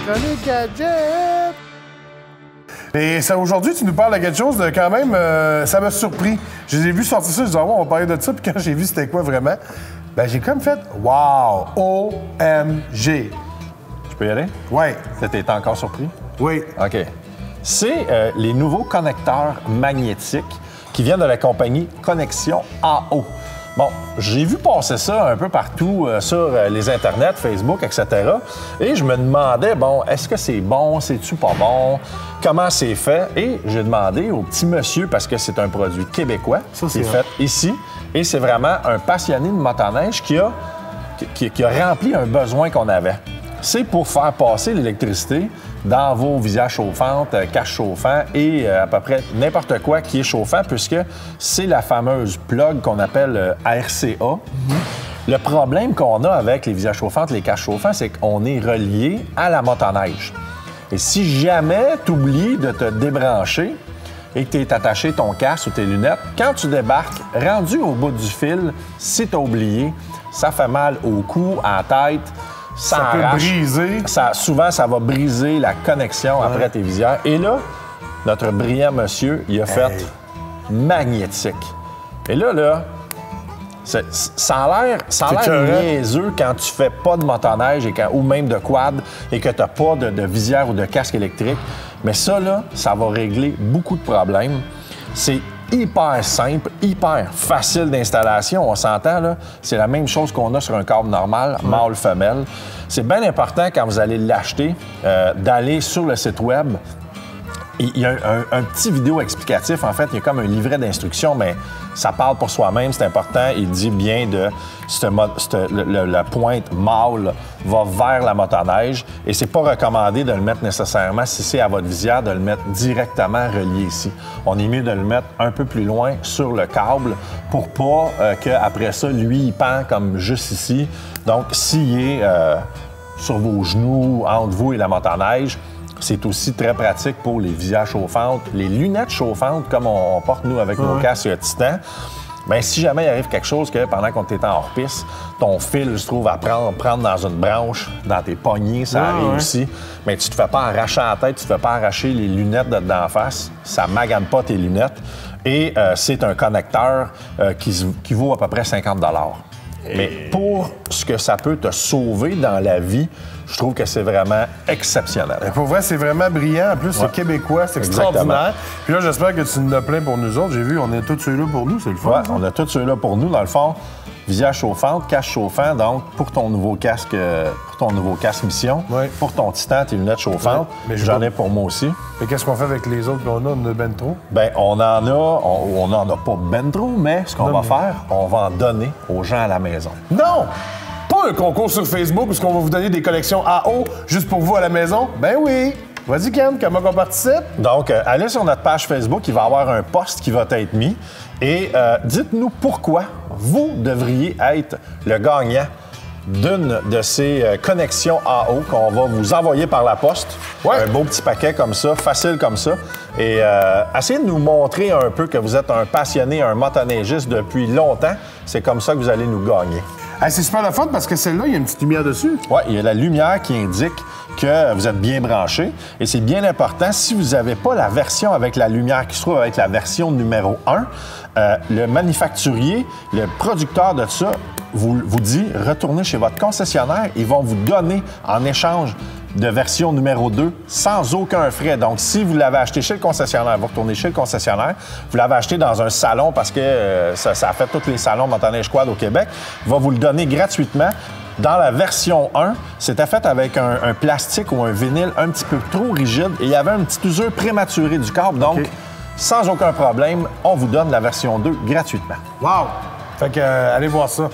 Chronique gadget! Et ça, aujourd'hui, tu nous parles de quelque chose de quand même... ça m'a surpris. Je les ai vus sortir ça, je disais, on va parler de ça, puis quand j'ai vu c'était quoi vraiment, ben j'ai comme fait « Wow! OMG! » Je peux y aller? Oui. T'es encore surpris? Oui. OK. C'est les nouveaux connecteurs magnétiques qui viennent de la compagnie Connexion AO. Bon, j'ai vu passer ça un peu partout sur les internets, Facebook, etc. Et je me demandais, bon, est-ce que c'est bon? C'est-tu pas bon? Comment c'est fait? Et j'ai demandé au petit monsieur, parce que c'est un produit québécois, qui est fait ici. Et c'est vraiment un passionné de motoneige qui a rempli un besoin qu'on avait. C'est pour faire passer l'électricité dans vos visières chauffantes, caches chauffants et à peu près n'importe quoi qui est chauffant, puisque c'est la fameuse plug qu'on appelle RCA. Le problème qu'on a avec les visières chauffantes, les caches chauffants, c'est qu'on est relié à la motoneige. Et si jamais tu oublies de te débrancher et que tu es attaché ton casque ou tes lunettes, quand tu débarques, rendu au bout du fil, si tu as oublié, ça fait mal au cou, à la tête. Ça peut briser. Souvent, ça va briser la connexion après tes visières. Et là, notre brillant monsieur, il a fait magnétique. Et là, ça a l'air niaiseux quand tu fais pas de motoneige ou même de quad et que tu n'as pas de visière ou de casque électrique. Mais ça, là, ça va régler beaucoup de problèmes. C'est hyper simple, hyper facile d'installation. On s'entend, là, c'est la même chose qu'on a sur un câble normal, mâle-femelle. C'est bien important, quand vous allez l'acheter, d'aller sur le site web. Il y a un petit vidéo explicatif. En fait, il y a comme un livret d'instructions, mais ça parle pour soi-même, c'est important. Il dit bien de la pointe mâle va vers la motoneige et c'est pas recommandé de le mettre nécessairement, si c'est à votre visière, de le mettre directement relié ici. On est mieux de le mettre un peu plus loin sur le câble pour pas qu'après ça, lui, il pend comme juste ici. Donc, s'il est sur vos genoux, entre vous et la motoneige, c'est aussi très pratique pour les visières chauffantes, les lunettes chauffantes, comme on porte, nous, avec nos casques Titan. Bien, si jamais il arrive quelque chose que pendant qu'on est en hors-piste, ton fil se trouve à prendre dans une branche, dans tes poignets, ça arrive aussi, mais tu te fais pas arracher la tête, tu te fais pas arracher les lunettes d'en face, ça magane pas tes lunettes. Et c'est un connecteur qui vaut à peu près 50 $. Mais pour ce que ça peut te sauver dans la vie, je trouve que c'est vraiment exceptionnel. Et pour vrai, c'est vraiment brillant. En plus, c'est québécois, c'est extraordinaire. Puis là, j'espère que tu nous as plein pour nous autres. J'ai vu, on a tous ceux-là pour nous, c'est le fun. Oui, on a tous ceux-là pour nous. Dans le fond, visière chauffante, casque chauffant, donc pour ton nouveau casque Mission, pour ton Titan, tes lunettes chauffantes, j'en ai pour moi aussi. Mais qu'est-ce qu'on fait avec les autres qu'on a? On a ben trop? Bien, on n'en a pas ben trop, mais ce qu'on va faire, on va en donner aux gens à la maison. Non! Pas un concours sur Facebook où on va vous donner des collections AO juste pour vous à la maison? Ben oui! Vas-y, Ken, comment on participe? Donc, allez sur notre page Facebook, il va y avoir un post qui va être mis. Et dites-nous pourquoi vous devriez être le gagnant d'une de ces connexions AO qu'on va vous envoyer par la poste. Un beau petit paquet comme ça, facile comme ça. Et essayez de nous montrer un peu que vous êtes un passionné, un motoneigiste depuis longtemps. C'est comme ça que vous allez nous gagner. Hey, c'est super le fun parce que celle-là, il y a une petite lumière dessus. Oui, il y a la lumière qui indique que vous êtes bien branché. Et c'est bien important, si vous n'avez pas la version avec la lumière qui se trouve avec la version numéro 1, le manufacturier, le producteur de ça, vous dit, retournez chez votre concessionnaire, ils vont vous donner en échange de version numéro 2 sans aucun frais. Donc, si vous l'avez acheté chez le concessionnaire, vous retournez chez le concessionnaire, vous l'avez acheté dans un salon parce que ça a fait tous les salons motoneige quad au Québec, il va vous le donner gratuitement. Dans la version 1, c'était fait avec un plastique ou un vinyle un petit peu trop rigide et il y avait une petite usure prématurée du câble. Donc, sans aucun problème, on vous donne la version 2 gratuitement. Wow! Fait que, allez voir ça.